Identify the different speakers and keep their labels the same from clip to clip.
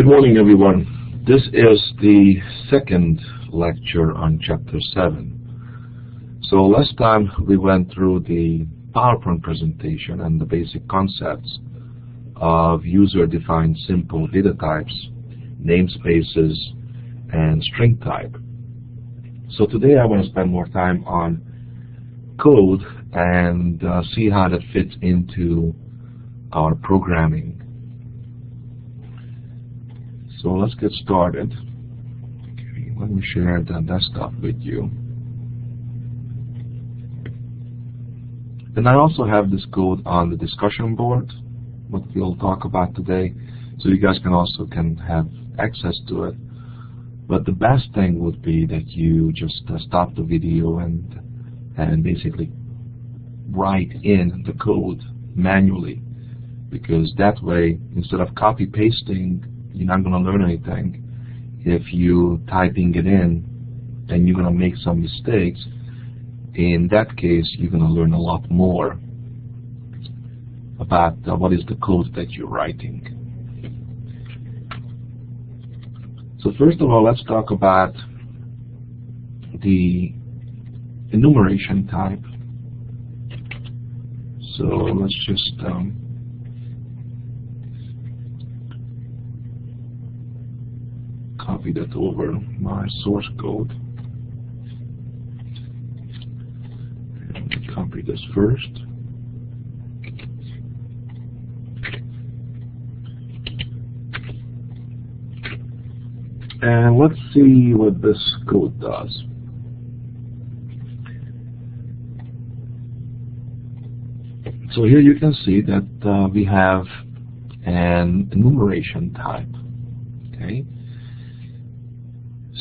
Speaker 1: Good morning, everyone. This is the second lecture on Chapter 7. So last time we went through the PowerPoint presentation and the basic concepts of user-defined simple data types, namespaces, and string type. So today I want to spend more time on code and see how that fits into our programming. So let's get started. Okay, let me share the desktop with you. And I also have this code on the discussion board, what we'll talk about today, so you guys can have access to it. But the best thing would be that you just stop the video and basically write in the code manually, because that way, instead of copy pasting, you're not going to learn anything. If you typing it in and you're going to make some mistakes, in that case you're going to learn a lot more about what is the code that you're writing. So first of all, let's talk about the enumeration type. So let's just copy that over my source code. And copy this first. And let's see what this code does. So here you can see that we have an enumeration type. Okay.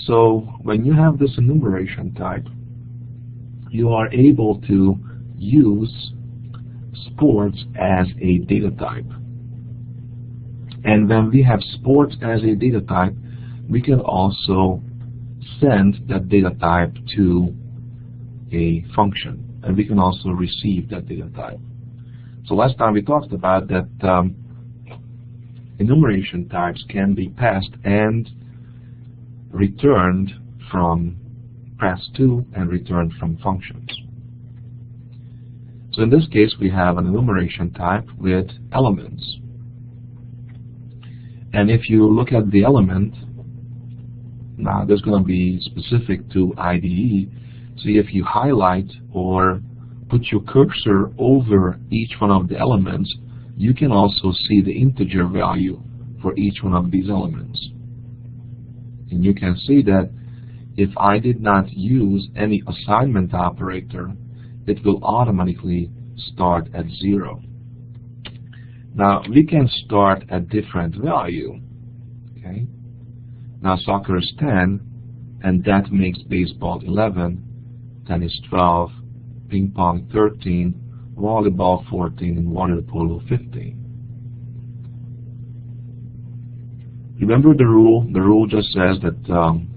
Speaker 1: So when you have this enumeration type, you are able to use sports as a data type. And when we have sports as a data type, we can also send that data type to a function, and we can also receive that data type. So last time we talked about that enumeration types can be passed and returned from passed to and returned from functions. So in this case we have an enumeration type with elements. And if you look at the element, now there's going to be specific to IDE. So if you highlight or put your cursor over each one of the elements, you can also see the integer value for each one of these elements. And you can see that if I did not use any assignment operator, it will automatically start at 0. Now we can start at different value. Okay. Now soccer is 10, and that makes baseball 11, tennis 12, ping pong 13, volleyball 14, and water polo 15. Remember the rule? The rule just says that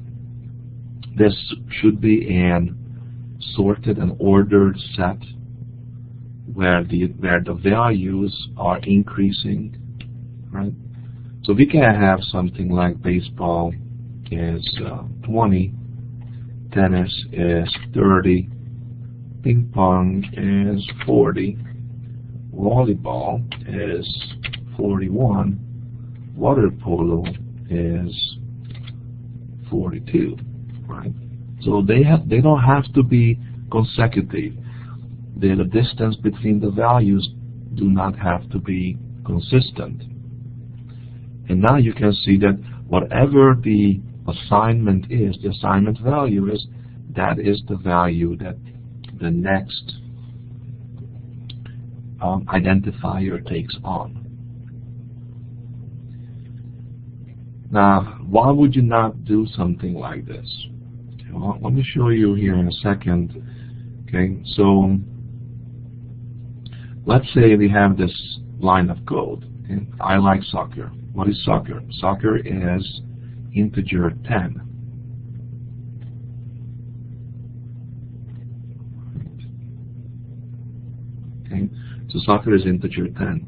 Speaker 1: this should be an sorted and ordered set where the values are increasing, right? So we can have something like baseball is 20, tennis is 30, ping pong is 40, volleyball is 41, water polo is 42, right? So they don't have to be consecutive. The distance between the values do not have to be consistent. And now you can see that whatever the assignment is, the assignment value is, that is the value that the next identifier takes on. Now, why would you not do something like this? Okay, well, let me show you here in a second. Okay, so let's say we have this line of code. Okay? I like soccer. What is soccer? Soccer is integer 10. Okay, so soccer is integer 10.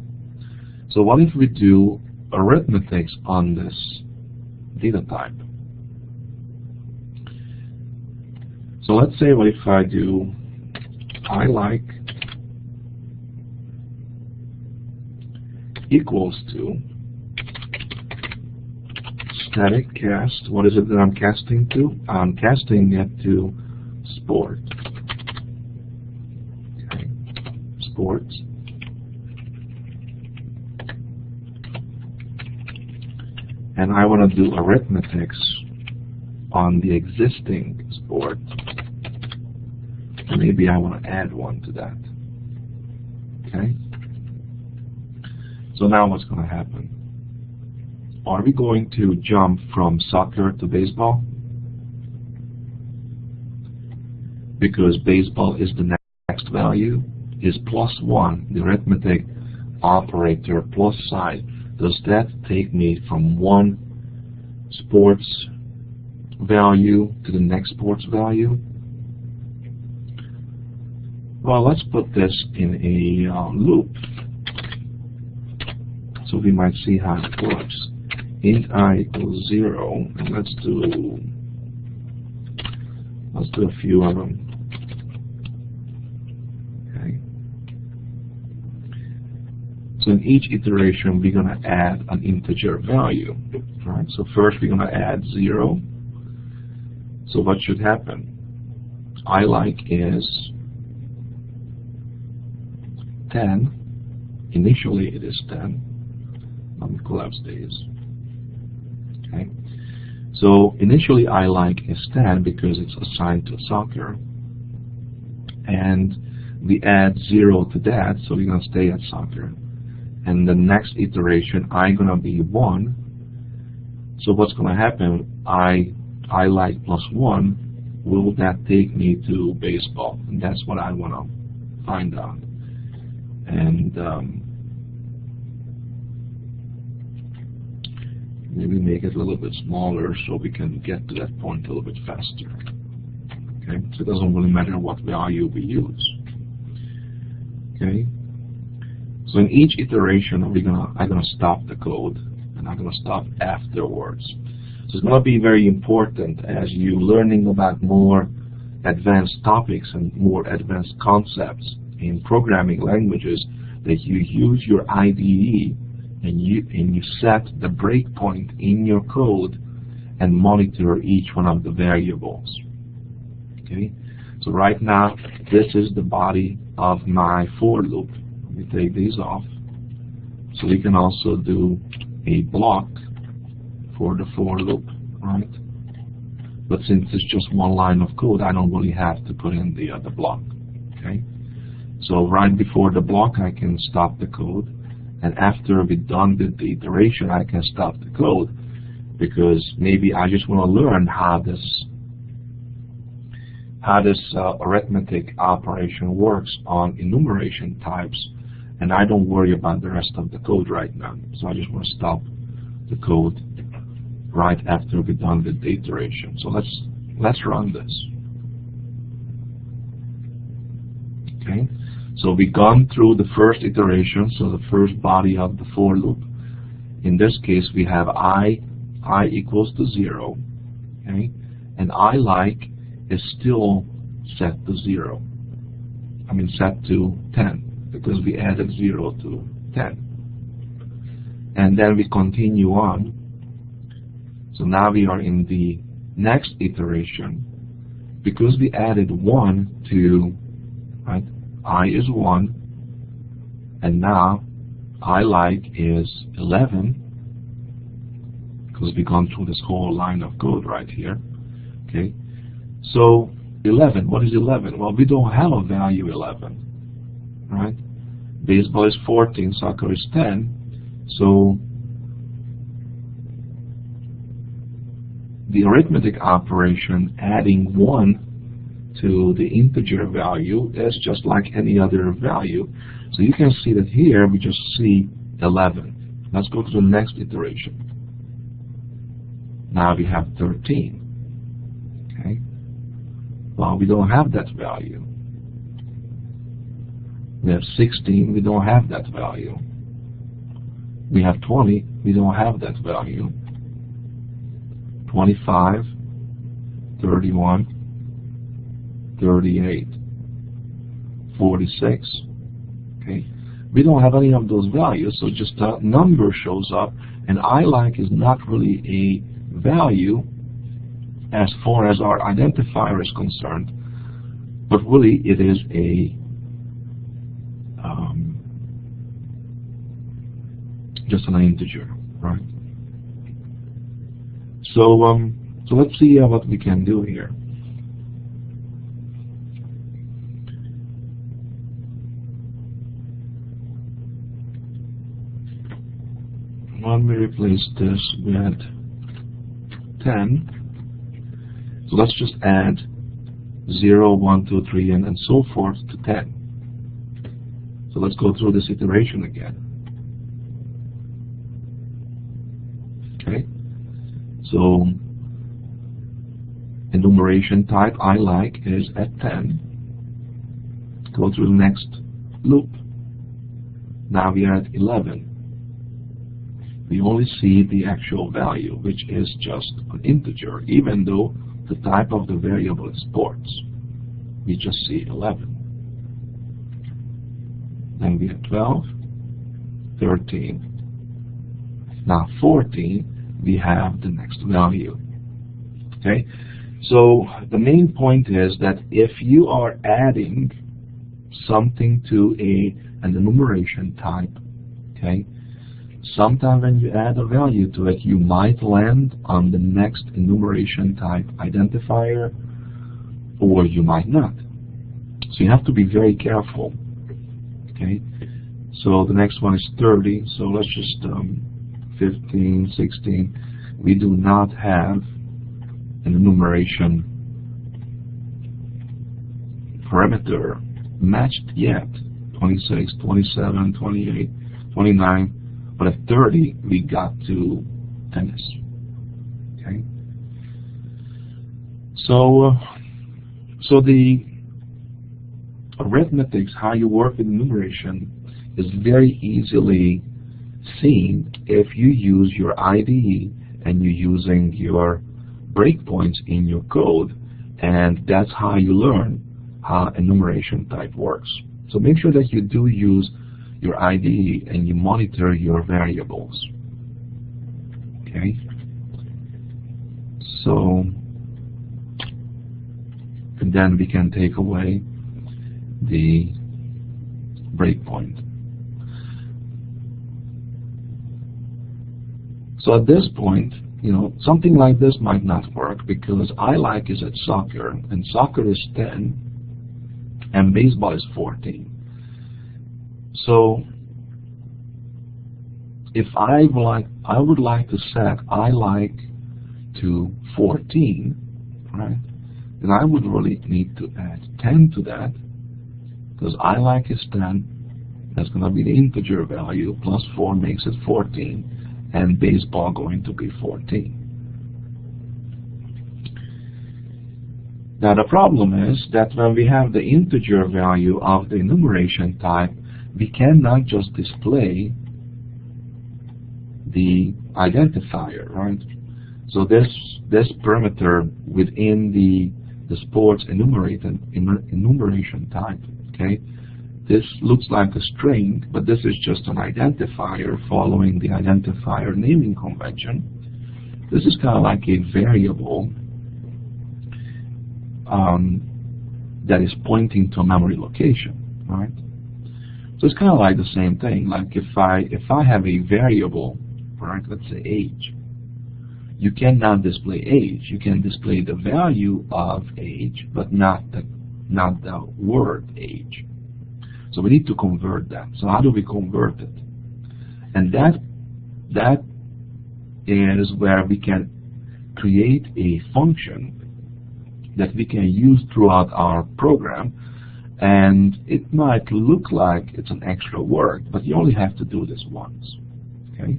Speaker 1: So what if we do arithmetics on this data type. So let's say if I do I like equals to static cast. What is it that I'm casting to? I'm casting it to sport. Okay. Sports. And I want to do arithmetics on the existing sport. And maybe I want to add one to that. Okay? So now what's going to happen? Are we going to jump from soccer to baseball? Because baseball is the next value, is +1, the arithmetic operator plus side. Does that take me from one sports value to the next sports value? Well, let's put this in a loop so we might see how it works. Int I equals 0, and let's do a few of them. Okay. So in each iteration, we're going to add an integer value. Right. So first, we're going to add 0. So what should happen? I like is 10. Initially, it is 10. Let me collapse these. Okay. So initially, I like is 10 because it's assigned to soccer, and we add 0 to that, so we're going to stay at soccer. And the next iteration, I'm going to be 1. So what's going to happen? I like +1. Will that take me to baseball? And that's what I want to find out. And maybe make it a little bit smaller so we can get to that point a little bit faster. Okay, so it doesn't really matter what value we use. Okay, so in each iteration, I'm gonna stop the code, and I'm gonna stop afterwards. So it's gonna be very important as you learning about more advanced topics and more advanced concepts in programming languages that you use your IDE and you set the breakpoint in your code and monitor each one of the variables. Okay, so right now this is the body of my for loop. Let me take these off. So we can also do a block for the for loop, right? But since it's just one line of code, I don't really have to put in the other block. Okay, so right before the block, I can stop the code. And after we're done with the iteration, I can stop the code, because maybe I just want to learn how this arithmetic operation works on enumeration types, and I don't worry about the rest of the code right now. So I just want to stop the code right after we're done with the iteration. So let's run this. Okay. So we've gone through the first iteration, so the first body of the for loop. In this case, we have I equals to 0, okay? And I like is still set to 0. I mean set to 10, because we added 0 to 10. And then we continue on. So now we are in the next iteration. Because we added 1 to, right? I is 1, and now I like is 11, because we've gone through this whole line of code right here. Okay, so 11, what is 11? Well, we don't have a value 11, right? Baseball is 14, soccer is 10, so the arithmetic operation adding 1 to the integer value is just like any other value. So you can see that here we just see 11. Let's go to the next iteration. Now we have 13. Okay. Well, we don't have that value. We have 16. We don't have that value. We have 20, we don't have that value. 25, 31, 38, 46. Okay, we don't have any of those values, so just a number shows up, and I like is not really a value as far as our identifier is concerned, but really it is a just an integer, right? So so let's see what we can do here. When we replace this with 10, so let's just add 0, 1, 2, 3, and so forth to 10. So let's go through this iteration again. Okay, so enumeration type I like is at 10. Go through the next loop. Now we are at 11. We only see the actual value, which is just an integer, even though the type of the variable is sports. We just see 11. Then we have 12, 13. Now 14, we have the next value. Okay, so the main point is that if you are adding something to an enumeration type, okay, sometime when you add a value to it, you might land on the next enumeration type identifier, or you might not. So you have to be very careful. Okay, so the next one is 30. So let's just 15, 16. We do not have an enumeration parameter matched yet. 26, 27, 28, 29. But at 30, we got to tennis. Okay. So the arithmetics, how you work with enumeration, is very easily seen if you use your IDE and you're using your breakpoints in your code, and that's how you learn how enumeration type works. So make sure that you do use your IDE and you monitor your variables. Okay, so and then we can take away the breakpoint. So at this point, you know, something like this might not work because I like is at soccer, and soccer is 10 and baseball is 14. So if I would like to set I like to 14, right? Then I would really need to add 10 to that, because I like is 10. That's going to be the integer value, plus 4 makes it 14, and baseball going to be 14. Now the problem is that when we have the integer value of the enumeration type, we cannot just display the identifier, right? So this parameter within the sports enumeration type, okay, this looks like a string, but this is just an identifier following the identifier naming convention. This is kind of like a variable that is pointing to a memory location, right? So it's kind of like the same thing. Like if I have a variable, right, let's say age, you cannot display age. You can display the value of age, but not the word age. So we need to convert that. So how do we convert it? And that is where we can create a function that we can use throughout our program, and it might look like it's an extra word, but you only have to do this once. Okay,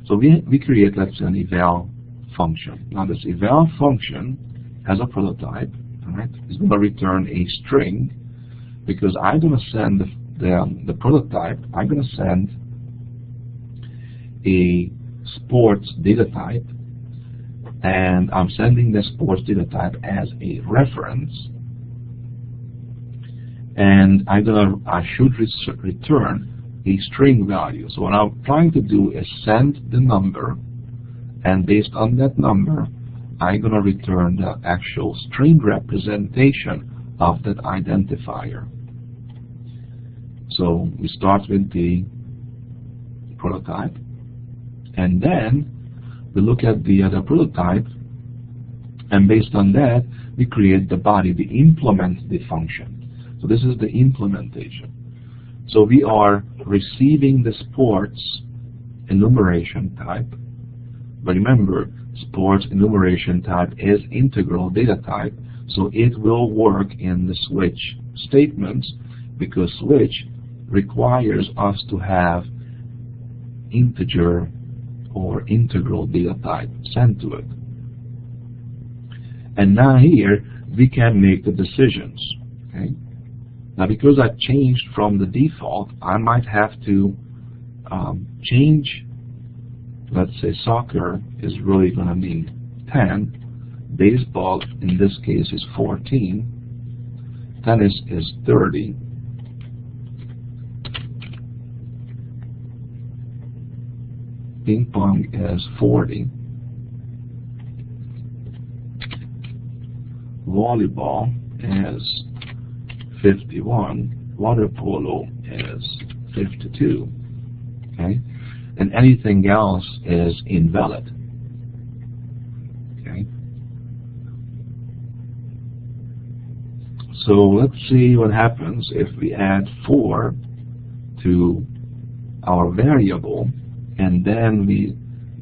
Speaker 1: so we create, let's say, an eval function. Now this eval function has a prototype, right? It's going to return a string, because I'm going to send the prototype. I'm going to send a sports data type, and I'm sending the sports data type as a reference, and I should return a string value. So what I'm trying to do is send the number, and based on that number, I'm going to return the actual string representation of that identifier. So we start with the prototype, and then we look at the other prototype, and based on that, we create the body, we implement the function. So this is the implementation. So we are receiving the sports enumeration type, but remember, sports enumeration type is integral data type, so it will work in the switch statements, because switch requires us to have integer or integral data type sent to it. And now here we can make the decisions. Okay? Now because I changed from the default, I might have to change. Let's say soccer is really going to mean 10, baseball in this case is 14, tennis is 30, ping pong is 40, volleyball is 51, water polo is 52, okay? And anything else is invalid. Okay. So let's see what happens if we add 4 to our variable, and then we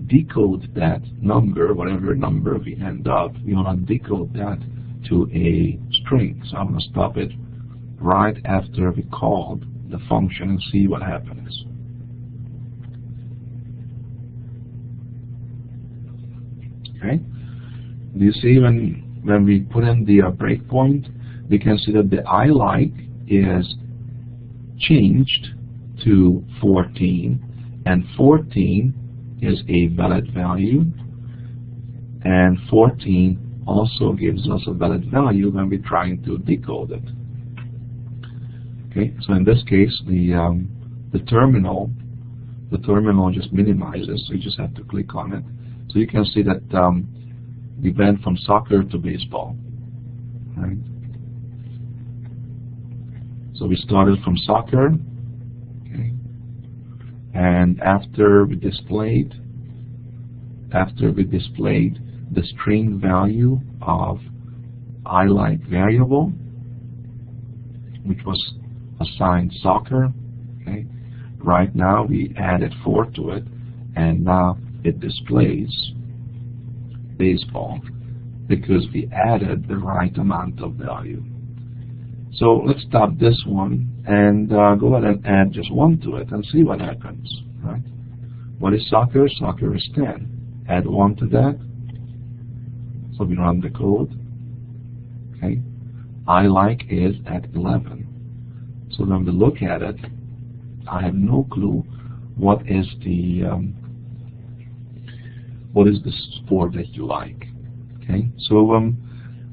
Speaker 1: decode that number, whatever number we end up, we want to decode that to a string. So I'm going to stop it right after we called the function and see what happens. Okay. Do you see when we put in the breakpoint, we can see that the I like is changed to 14, and 14 is a valid value, and 14 also gives us a valid value when we're trying to decode it. Okay, so in this case, the terminal just minimizes, so you just have to click on it. So you can see that we went from soccer to baseball. Right? So we started from soccer, okay, and after we displayed the string value of I like variable, which was assigned soccer. Okay, right now we added 4 to it, and now it displays baseball because we added the right amount of value. So let's stop this one and go ahead and add just 1 to it and see what happens. Right? What is soccer? Soccer is 10. Add 1 to that. So we run the code. Okay. I like is at 11. So when we look at it, I have no clue what is the sport that you like. Okay. So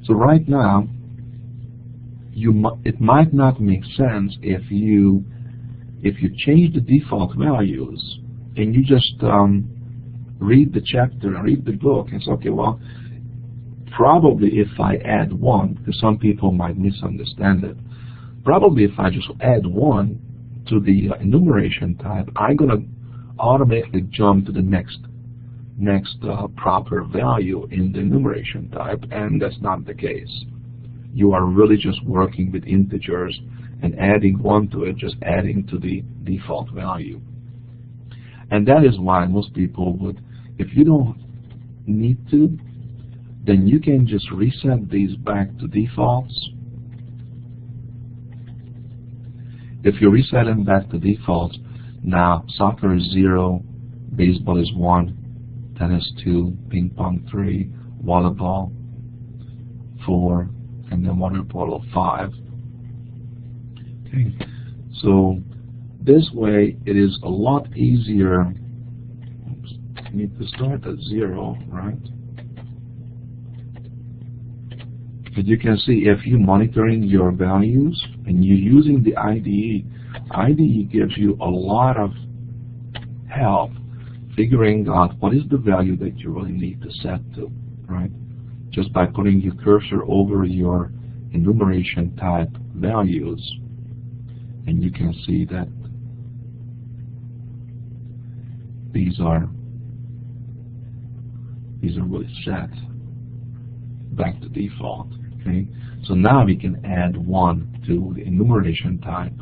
Speaker 1: so right now, it might not make sense if you change the default values and you just read the chapter and read the book and say, okay, well, probably if I add 1, because some people might misunderstand it, probably if I just add 1 to the enumeration type, I'm going to automatically jump to the next proper value in the enumeration type, and that's not the case. You are really just working with integers and adding 1 to it, just adding to the default value. And that is why most people would, if you don't need to, then you can just reset these back to defaults. If you reset them back to defaults, now soccer is 0, baseball is 1, tennis 2, ping pong 3, volleyball 4, and then water polo 5. Okay, so this way it is a lot easier You need to start at 0, right? But you can see if you're monitoring your values and you're using the IDE gives you a lot of help figuring out what is the value that you really need to set to, right? Just by putting your cursor over your enumeration type values, and you can see that these are really set back to default. Okay, so now we can add 1 to the enumeration type.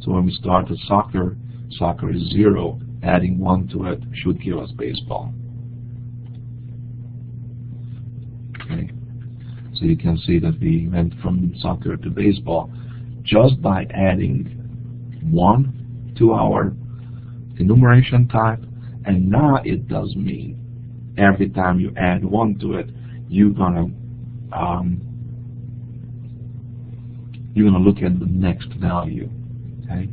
Speaker 1: So when we start with soccer, soccer is 0. Adding 1 to it should give us baseball. Okay, so you can see that we went from soccer to baseball just by adding 1 to our enumeration type. And now it does mean every time you add 1 to it, you're gonna look at the next value. Okay,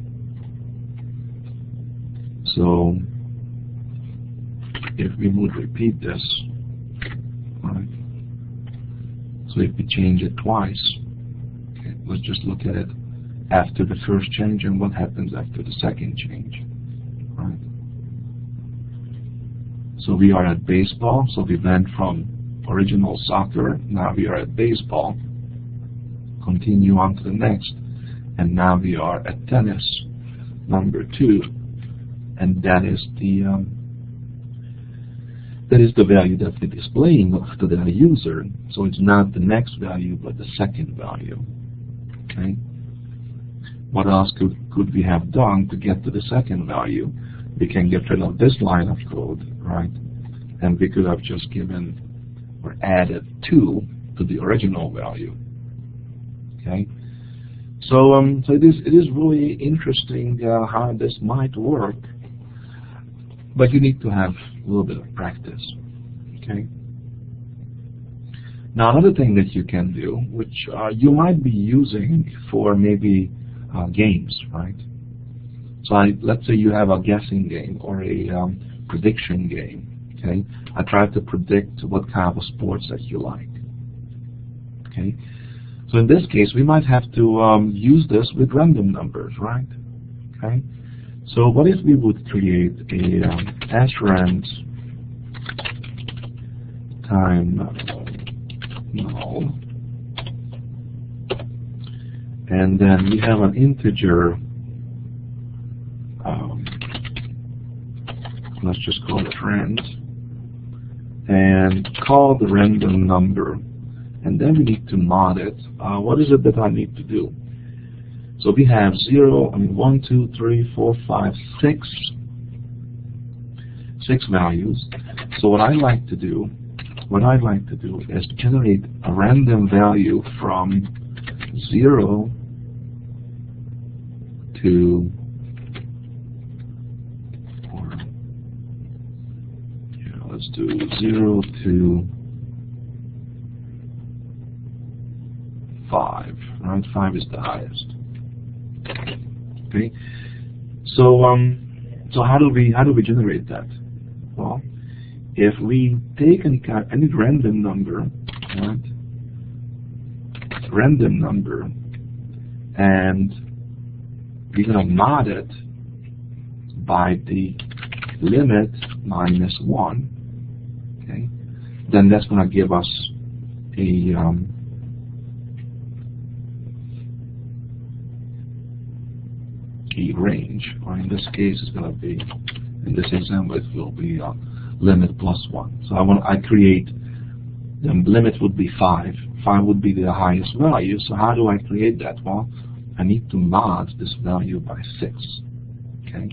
Speaker 1: so if we would repeat this, right? So if we change it twice, okay, let's just look at it after the first change and what happens after the second change, right? So we are at baseball, so we went from original soccer, now we are at baseball, continue on to the next, and now we are at tennis, number 2, and that is the value that we're displaying to the user. So it's not the next value, but the second value. Okay. What else could we have done to get to the second value? We can get rid of this line of code, right? And we could have just given or added 2 to the original value. Okay. So it is really interesting how this might work, but you need to have a little bit of practice. Okay. Now another thing that you can do, which you might be using for maybe games, right? So let's say you have a guessing game or a prediction game. Okay, I try to predict what kind of sports that you like. Okay, so in this case we might have to use this with random numbers, right? Okay, so what if we would create a srand time null, and then we have an integer. Let's just call it rand, and call the random number, and then we need to mod it. What is it that I need to do? So we have 1, 2, 3, 4, 5, 6 values. So what I like to do is generate a random value from 0 to let's do 0 to 5. Right, 5 is the highest. Okay. So how do we generate that? Well, if we take any random number, right? Random number, and we're gonna mod it by the limit minus 1. Okay, then that's going to give us a range, or in this case it's going to be, in this example it will be limit plus 1. So I create, the limit would be 5. 5 would be the highest value. So how do I create that? Well, I need to mod this value by 6. Okay,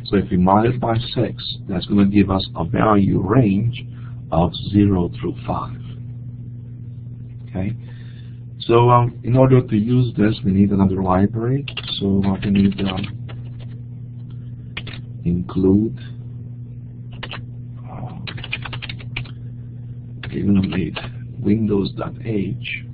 Speaker 1: so if we mod it by 6, that's going to give us a value range of 0 through 5. Okay, so in order to use this, we need another library. So we need include. We're going to make windows.h.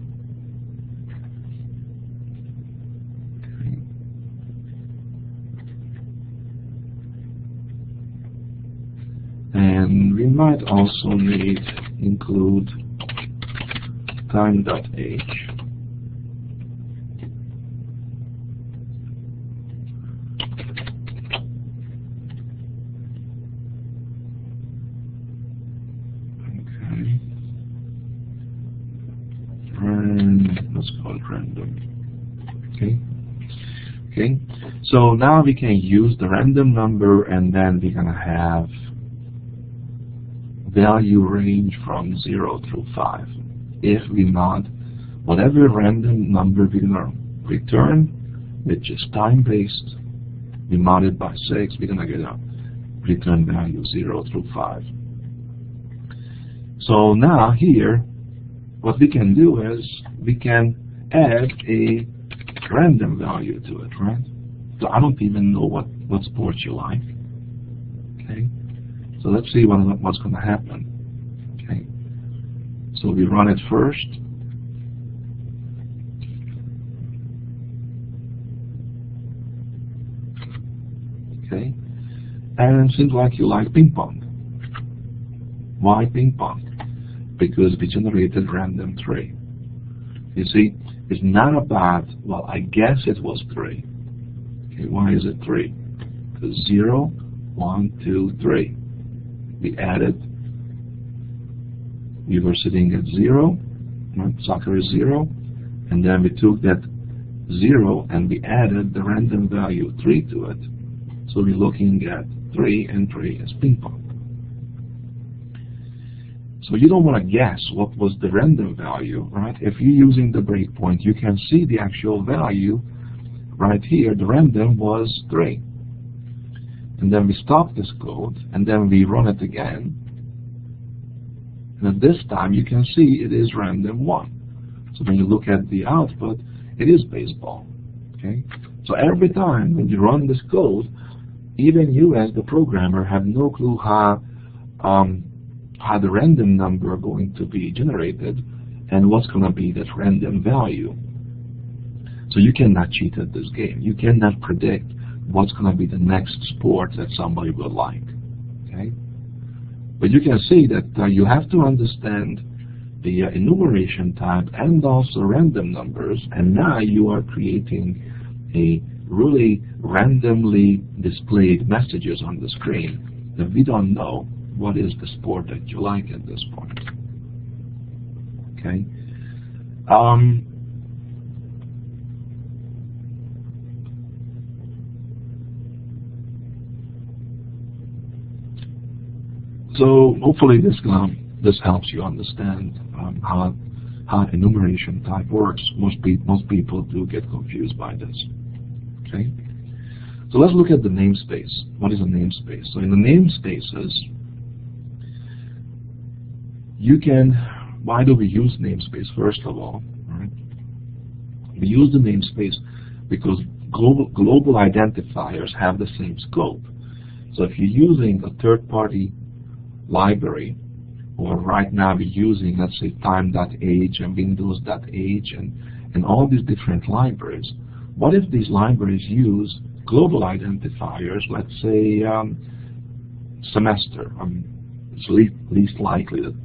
Speaker 1: and we might also need include time.age. Let's call it random. Okay. So now we can use the random number, and then we're gonna have value range from 0 through 5. If we mod whatever random number we're gonna return, which is time-based, we mod it by 6, we're gonna get a return value 0 through 5. So now here, what we can do is we can add a random value to it, right? So I don't even know what sport you like. Okay, so let's see what's going to happen. Okay, so we run it first. Okay, and it seems like you like ping pong. Why ping pong? Because we generated random 3. You see, it's not about, well, I guess it was 3. Okay, why is it 3? Because 0, 1, 2, 3. We added, we were sitting at 0, right? Soccer is 0, and then we took that 0 and we added the random value 3 to it. So we're looking at 3, and 3 is ping pong. So you don't want to guess what was the random value, right? If you're using the breakpoint, you can see the actual value right here. The random was 3. And then we stop this code, and then we run it again. And at this time, you can see it is random 1. So when you look at the output, it is baseball. Okay? So every time when you run this code, even you as the programmer have no clue how the random number are going to be generated and what's going to be that random value. So you cannot cheat at this game. You cannot predict what's going to be the next sport that somebody will like. Okay? But you can see that you have to understand the enumeration type and also random numbers, and now you are creating a really randomly displayed messages on the screen that we don't know what is the sport that you like at this point. Okay. So hopefully this helps you understand how enumeration type works. Most people do get confused by this. Okay. So let's look at the namespace. What is a namespace? So in the namespaces, why do we use namespace? First of all, right? We use the namespace because global identifiers have the same scope. So if you're using a third-party library, or right now we're using, let's say, time.age and windows.age and all these different libraries, what if these libraries use global identifiers, let's say semester? It's least likely that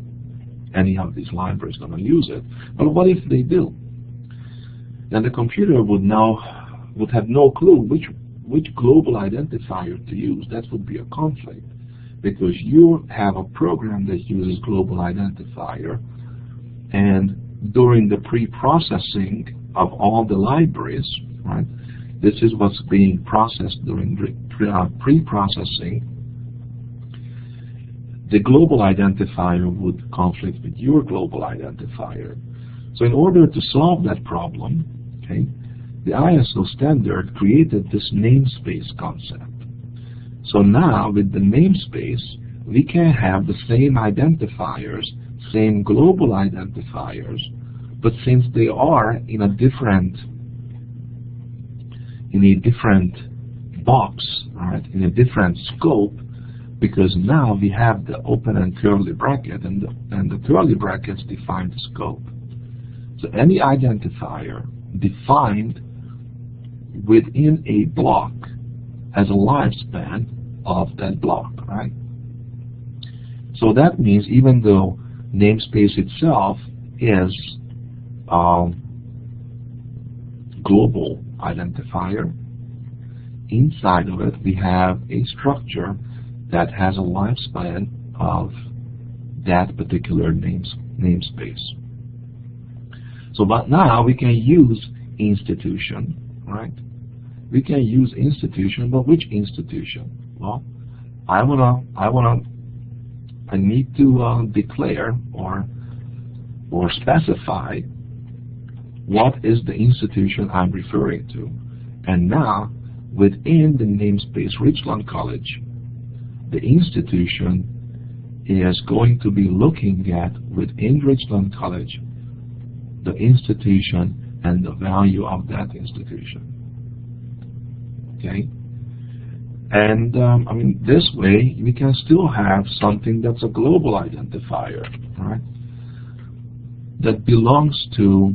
Speaker 1: any of these libraries are going to use it. But what if they do? Then the computer would have no clue which global identifier to use. That would be a conflict, because you have a program that uses global identifier, and during the pre-processing of all the libraries, right? This is what's being processed during pre-processing. The global identifier would conflict with your global identifier. So in order to solve that problem, okay, the ISO standard created this namespace concept. So now with the namespace, we can have the same identifiers, same global identifiers, but since they are in a different box, right, in a different scope, because now we have the open and curly bracket, and the curly brackets define the scope. So any identifier defined within a block has a lifespan of that block, right? So that means even though namespace itself is global identifier, inside of it we have a structure that has a lifespan of that particular namespace. So but now we can use institution, right? We can use institution, but which institution? Well, I need to declare or specify what is the institution I'm referring to. And now, within the namespace Richland College, the institution is going to be looking at, within Richland College, the institution and the value of that institution. Okay? And I mean, this way we can still have something that's a global identifier, right? That belongs to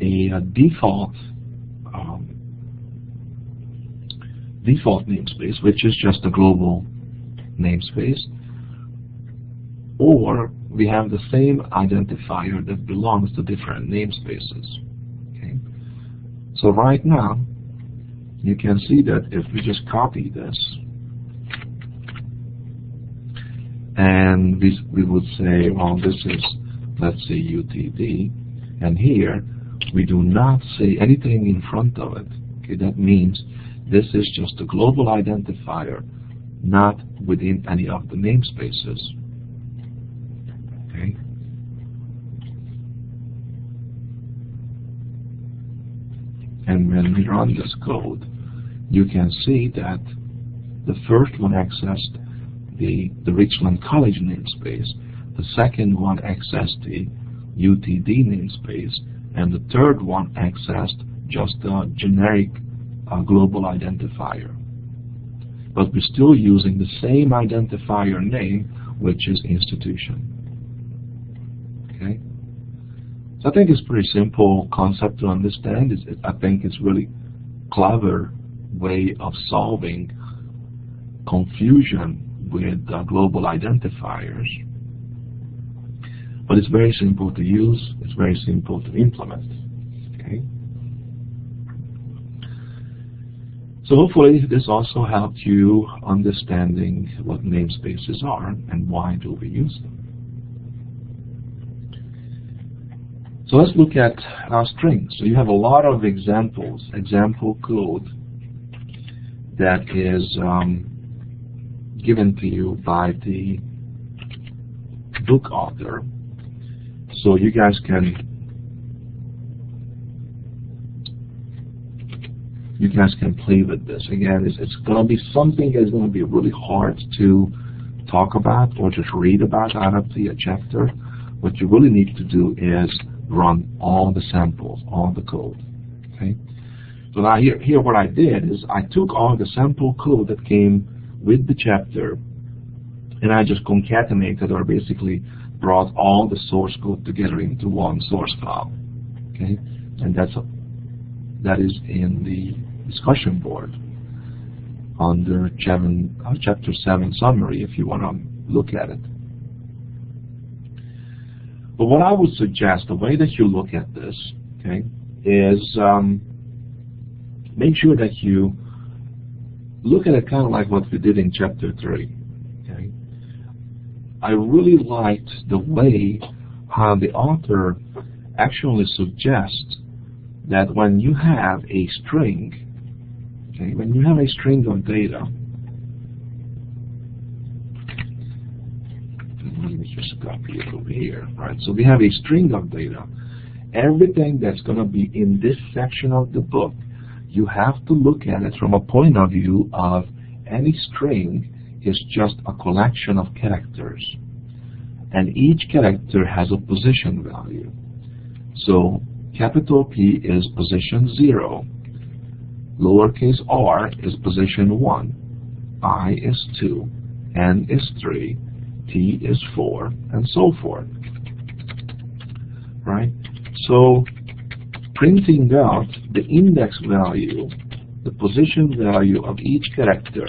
Speaker 1: a default namespace, which is just a global namespace, or we have the same identifier that belongs to different namespaces. Okay? So right now, you can see that if we just copy this, and we would say, well, this is, let's say, UTD, and here we do not say anything in front of it. Okay, that means this is just a global identifier, not within any of the namespaces. Okay. And when we run this code, you can see that the first one accessed the Richland College namespace, the second one accessed the UTD namespace, and the third one accessed just a generic global identifier. But we're still using the same identifier name, which is institution. Okay? So I think it's a pretty simple concept to understand. I think it's really clever way of solving confusion with global identifiers. But it's very simple to use. It's very simple to implement. Okay. So hopefully this also helped you understanding what namespaces are and why do we use them. So let's look at our strings. So you have a lot of example code that is given to you by the book author. So you guys can play with this. Again, it's going to be something that's going to be really hard to talk about or just read about out of the chapter. What you really need to do is run all the samples, all the code. Okay. So now here what I did is I took all the sample code that came with the chapter, and I just concatenated, or basically brought all the source code together into one source file. Okay, and that is in the discussion board under Chapter 7 summary if you want to look at it. But what I would suggest, the way that you look at this, okay, is make sure that you look at it kind of like what we did in Chapter 3. Okay, I really liked the way how the author actually suggests that when you have a string, okay, when you have a string of data, let me just copy it over here, right? So we have a string of data. Everything that's going to be in this section of the book, you have to look at it from a point of view of any string is just a collection of characters, and each character has a position value. So capital P is position 0, lowercase r is position 1, I is 2, N is 3, T is 4, and so forth. Right? So printing out the index value, the position value of each character,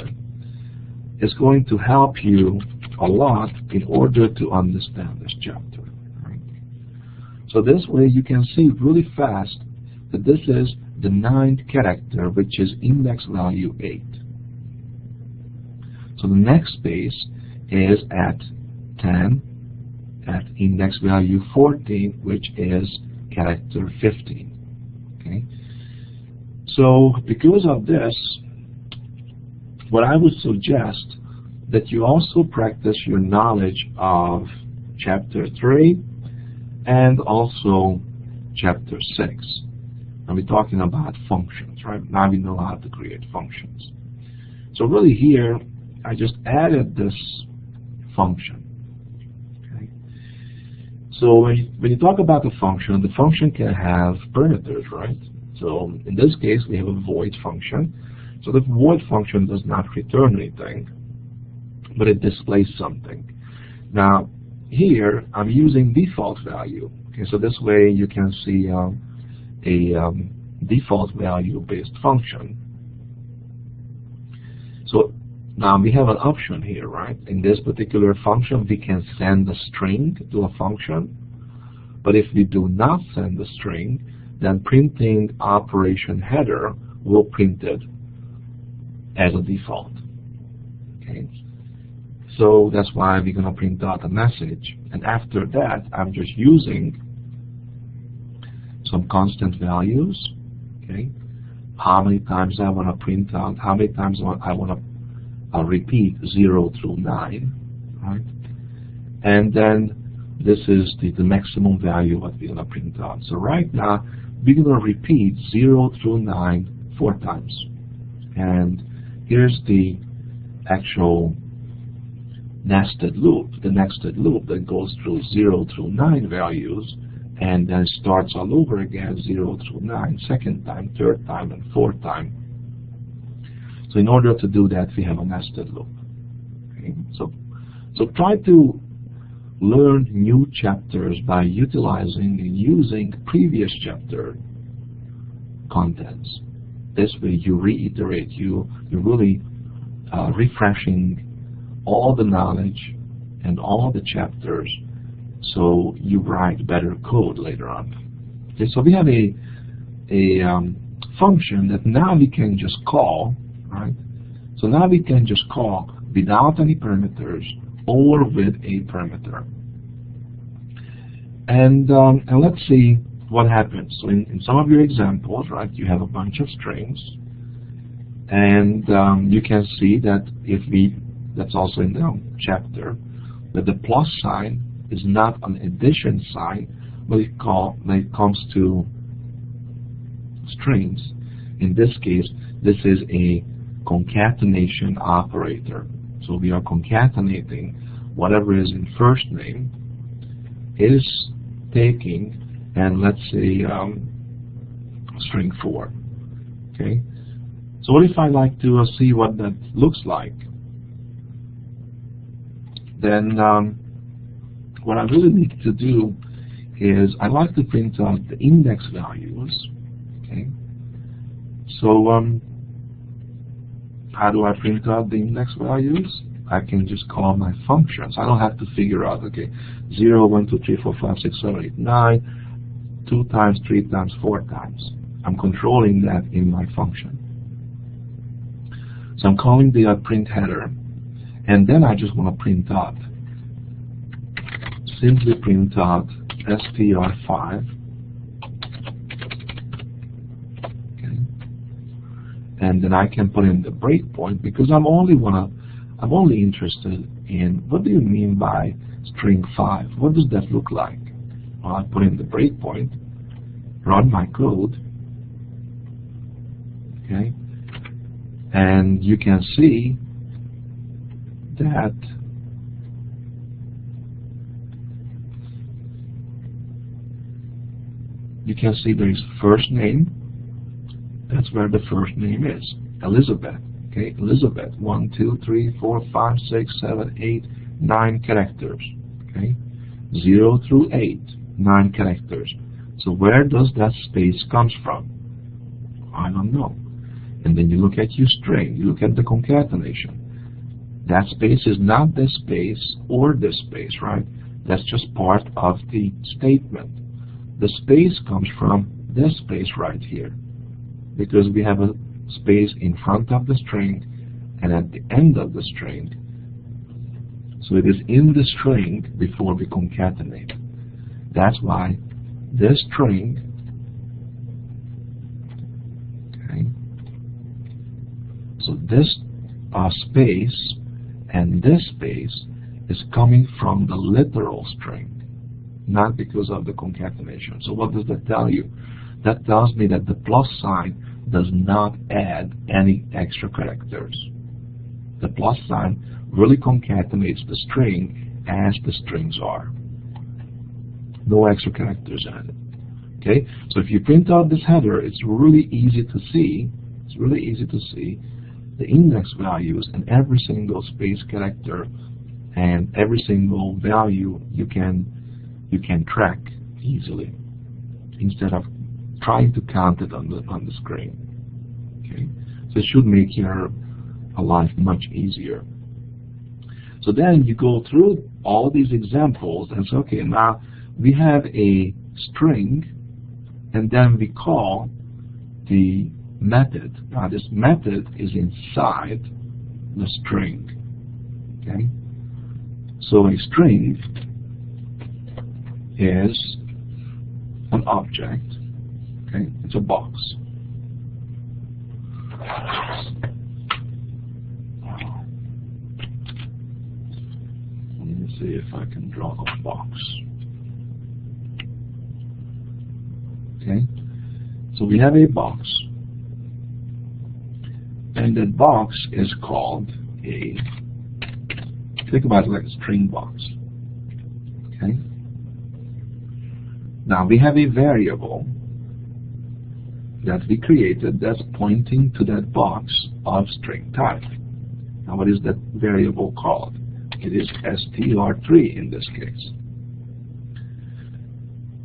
Speaker 1: is going to help you a lot in order to understand this chapter. Right? So this way you can see really fast that this is the 9th character, which is index value 8. So the next space is at 10, at index value 14, which is character 15. Okay. So because of this, what I would suggest that you also practice your knowledge of chapter 3 and also chapter 6. And we're talking about functions, right? Now we know how to create functions. So really here, I just added this function. Okay. So when you talk about the function can have parameters, right? So in this case, we have a void function. So the void function does not return anything, but it displays something. Now here, I'm using default value. Okay, so this way you can see a default value based function. So now we have an option here, right? In this particular function, we can send a string to a function, but if we do not send the string, then printing operation header will print it as a default. Okay, so that's why we're going to print out a message, and after that, I'm just using some constant values. Okay, how many times I want to print out, how many times I want to repeat 0 through 9, right? And then this is the maximum value what we're going to print out. So right now, we're going to repeat 0 through 9 4 times. And here's the actual nested loop, the nested loop that goes through 0 through 9 values and then starts all over again 0 through 9, second time, third time, and fourth time. So in order to do that, we have a nested loop. Okay? So try to learn new chapters by utilizing and using previous chapter contents. This way you reiterate, you're really refreshing all the knowledge and all the chapters, so you write better code later on. Okay, so we have a function that now we can just call, right? So now we can just call without any parameters or with a parameter. And let's see what happens. So in some of your examples, right, you have a bunch of strings, and you can see that that's also in the chapter, that the plus sign is not an addition sign when it comes to strings. In this case, this is a concatenation operator. So we are concatenating whatever is in first name is taking, and let's say string 4. Okay. So what if I like to see what that looks like? Then what I really need to do is I like to print out the index values. Okay. So how do I print out the index values? I can just call my functions. I don't have to figure out, okay, 0, 1, 2, 3, 4, 5, 6, 7, 8, 9, 2 times, 3 times, 4 times. I'm controlling that in my function. So I'm calling the print header, and then I just want to print out. Simply print out str5. Okay. And then I can put in the breakpoint, because I'm only interested in what do you mean by string 5? What does that look like? Well, I put in the breakpoint, run my code, okay, and you can see that there is first name. That's where the first name is, Elizabeth. Okay, Elizabeth, 1, 2, 3, 4, 5, 6, 7, 8, 9 characters. Okay, 0 through 8, 9 characters. So where does that space comes from? I don't know. And then you look at your string, you look at the concatenation. That space is not this space or this space, right? That's just part of the statement. The space comes from this space right here, because we have a space in front of the string and at the end of the string. So it is in the string before we concatenate. That's why this string, okay, so this space and this space is coming from the literal string, not because of the concatenation. So what does that tell you? That tells me that the plus sign does not add any extra characters. The plus sign really concatenates the string as the strings are. No extra characters added. Okay? So if you print out this header, it's really easy to see. It's really easy to see the index values and every single space character and every single value you can track easily instead of trying to count it on the screen. Okay, so it should make your life much easier. So then you go through all these examples and say, okay, now we have a string, and then we call the method. Now this method is inside the string. Okay, so a string is an object. Okay, it's a box. Let me see if I can draw a box. Okay, so we have a box, and that box is called a, think about it like a string box. Okay, now we have a variable that we created that's pointing to that box of string type. Now what is that variable called? It is str3 in this case.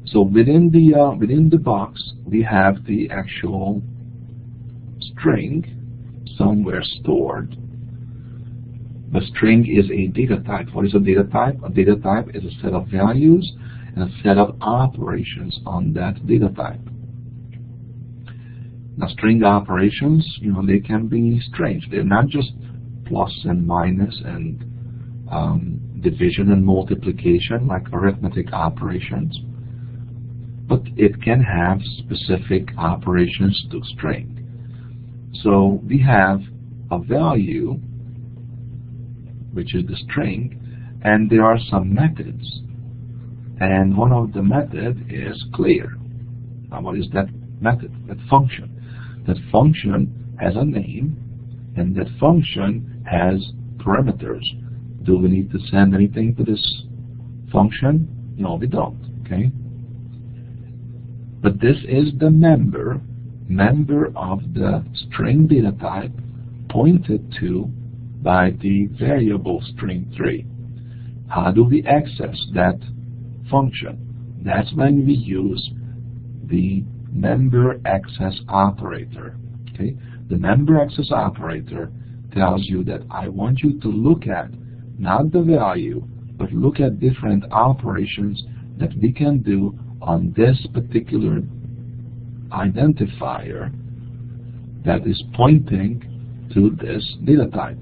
Speaker 1: So within the box we have the actual string somewhere stored. The string is a data type. What is a data type? A data type is a set of values and a set of operations on that data type. Now string operations, they can be strange. They're not just plus and minus and division and multiplication like arithmetic operations, but it can have specific operations to string. So we have a value, which is the string, and there are some methods. And one of the methods is clear. Now what is that method? That function. That function has a name, and that function has parameters. Do we need to send anything to this function? No, we don't. Okay. But this is the member of the string data type pointed to by the variable string3. How do we access that function? That's when we use the member access operator. Okay, the member access operator tells you that I want you to look at not the value, but look at different operations that we can do on this particular identifier that is pointing to this data type.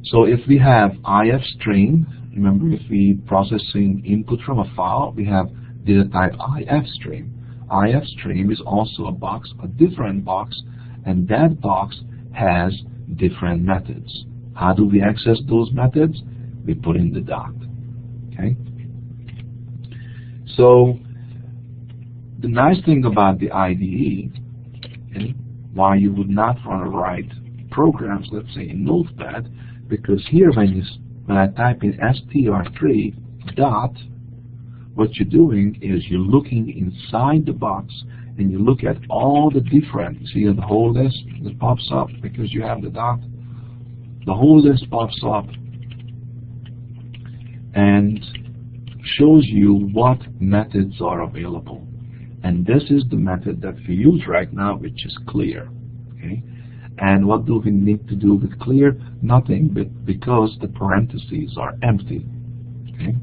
Speaker 1: So if we have ifstream, remember if we processing input from a file, we have data type ifstream. ifstream is also a box, a different box, and that box has different methods. How do we access those methods? We put in the dot. Okay. So the nice thing about the IDE, okay, why you would not want to write programs, let's say in Notepad, because here when I type in str3 dot, what you're doing is you're looking inside the box and you look at all the different, you see the whole list that pops up because you have the dot. The whole list pops up and shows you what methods are available. And this is the method that we use right now, which is clear. Okay? And what do we need to do with clear? Nothing, but because the parentheses are empty. Okay?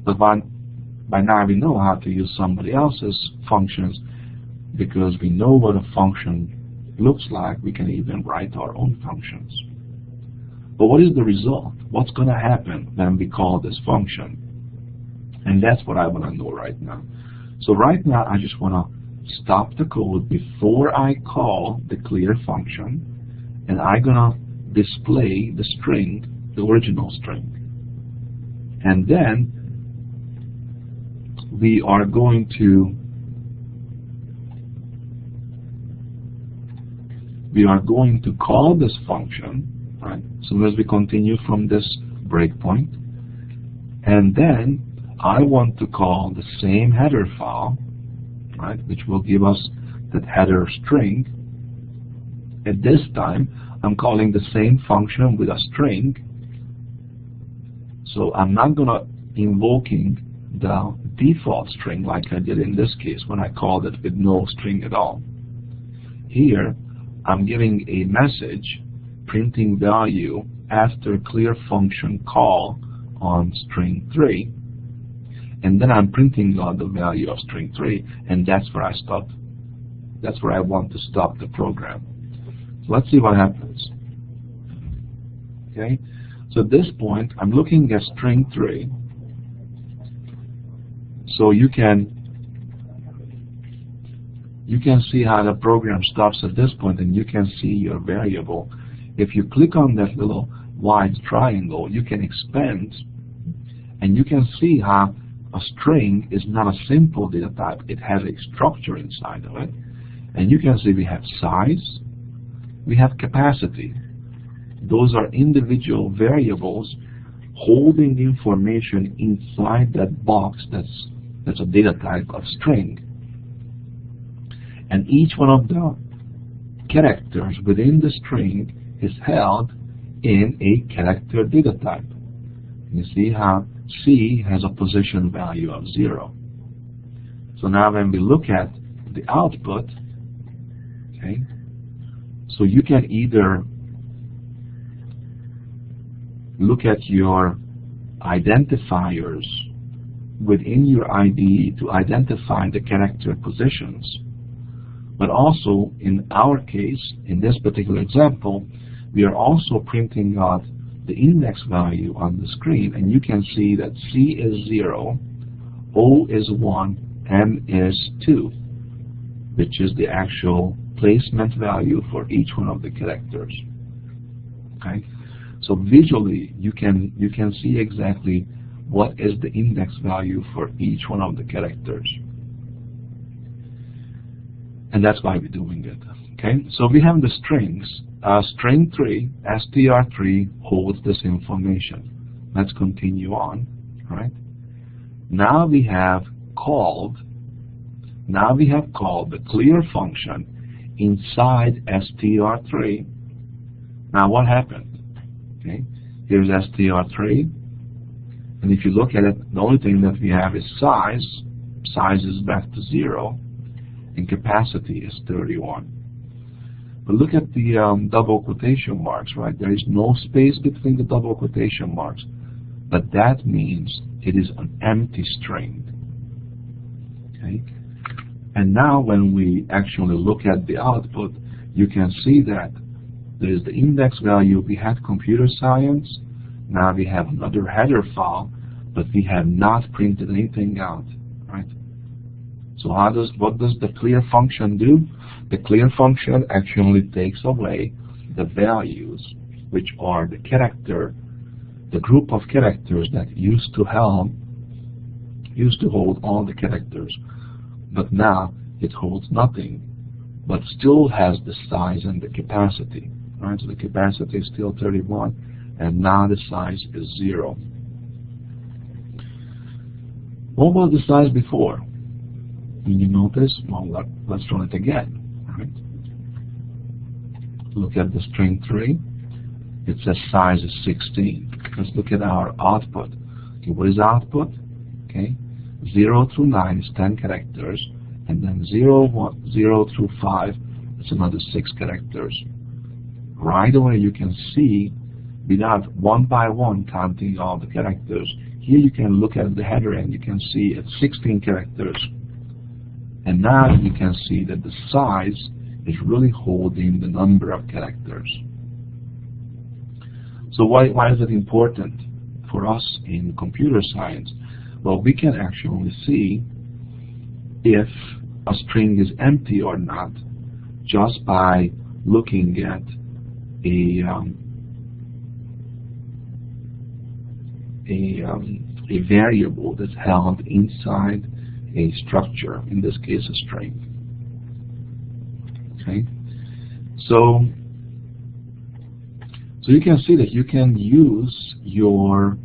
Speaker 1: But by now we know how to use somebody else's functions, because we know what a function looks like. We can even write our own functions. But what is the result? What's going to happen when we call this function? And that's what I want to know right now. So right now I just want to stop the code before I call the clear function, and I'm going to display the string, the original string. And then we are going to call this function, right? So as we continue from this breakpoint, and then I want to call the same header file, right, which will give us that header string. At this time, I'm calling the same function with a string. So I'm not going to invoking the default string like I did in this case when I called it with no string at all. Here, I'm giving a message printing value after clear function call on string 3, and then I'm printing out the value of string 3, and that's where I stop. That's where I want to stop the program. So let's see what happens. Okay, so at this point I'm looking at string 3. So you can see how the program stops at this point, and you can see your variable. If you click on that little wide triangle, you can expand, and you can see how a string is not a simple data type. It has a structure inside of it. And you can see we have size, we have capacity. Those are individual variables holding information inside that box that's a data type of string. And each one of the characters within the string is held in a character data type. You see how C has a position value of 0. So now when we look at the output, okay, so you can either look at your identifiers within your IDE to identify the character positions. But also, in our case, in this particular example, we are also printing out the index value on the screen, and you can see that C is 0, O is 1, M is 2, which is the actual placement value for each one of the characters. Okay, so visually you can see exactly what is the index value for each one of the characters. And that's why we're doing it. Okay, so we have the strings. String 3, str3 holds this information. Let's continue on. Right? Now we have called the clear function inside str3. Now what happened? Okay, here's str3, and if you look at it, the only thing that we have is size. Size is back to 0. And capacity is 31. But look at the double quotation marks, right? There is no space between the double quotation marks, but that means it is an empty string. Okay? And now when we actually look at the output, you can see that there is the index value. We had computer science. Now we have another header file, but we have not printed anything out, right? So what does the clear function do? The clear function actually takes away the values, which are the character, the group of characters that used to hold all the characters, but now it holds nothing, but still has the size and the capacity. Right? So the capacity is still 31, and now the size is 0. What was the size before? When you notice, well, let's run it again. Right? Look at the string 3. It says size is 16. Let's look at our output. Okay, what is output? Okay, 0 through 9 is 10 characters, and then 0 through 5 is another 6 characters. Right away you can see, without one by one counting all the characters, here you can look at the header and you can see it's 16 characters. And now you can see that the size is really holding the number of characters. So why is it important for us in computer science? Well, we can actually see if a string is empty or not just by looking at a variable that's held inside a structure, in this case a string. Okay, so you can see that you can use your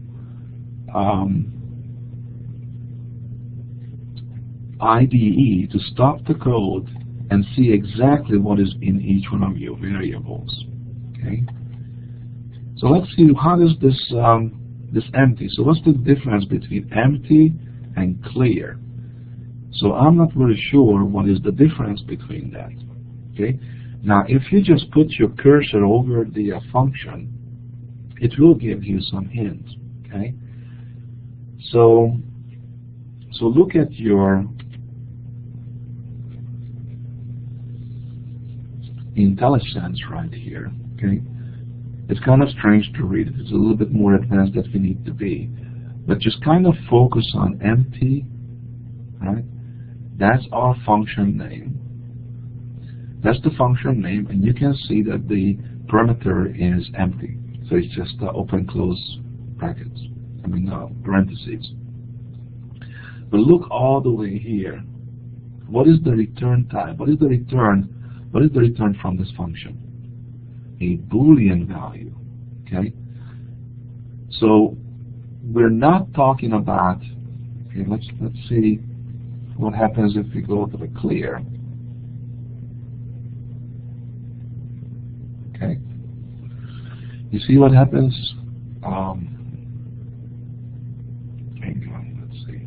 Speaker 1: IDE to stop the code and see exactly what is in each one of your variables. Okay, so let's see, how does this empty? So what's the difference between empty and clear? So I'm not really sure what is the difference between that. Okay, now if you just put your cursor over the function, it will give you some hints. Okay, so look at your IntelliSense right here. Okay, it's kind of strange to read. It's a little bit more advanced than we need to be, but just kind of focus on empty. Right, that's our function name. That's the function name, and you can see that the parameter is empty. So it's just open close brackets. Parentheses. But look all the way here. What is the return type? What is the return? What is the return from this function? A Boolean value. Okay. So we're not talking about. Okay, let's see what happens if we go to the clear. Okay. You see what happens? Hang on, let's see.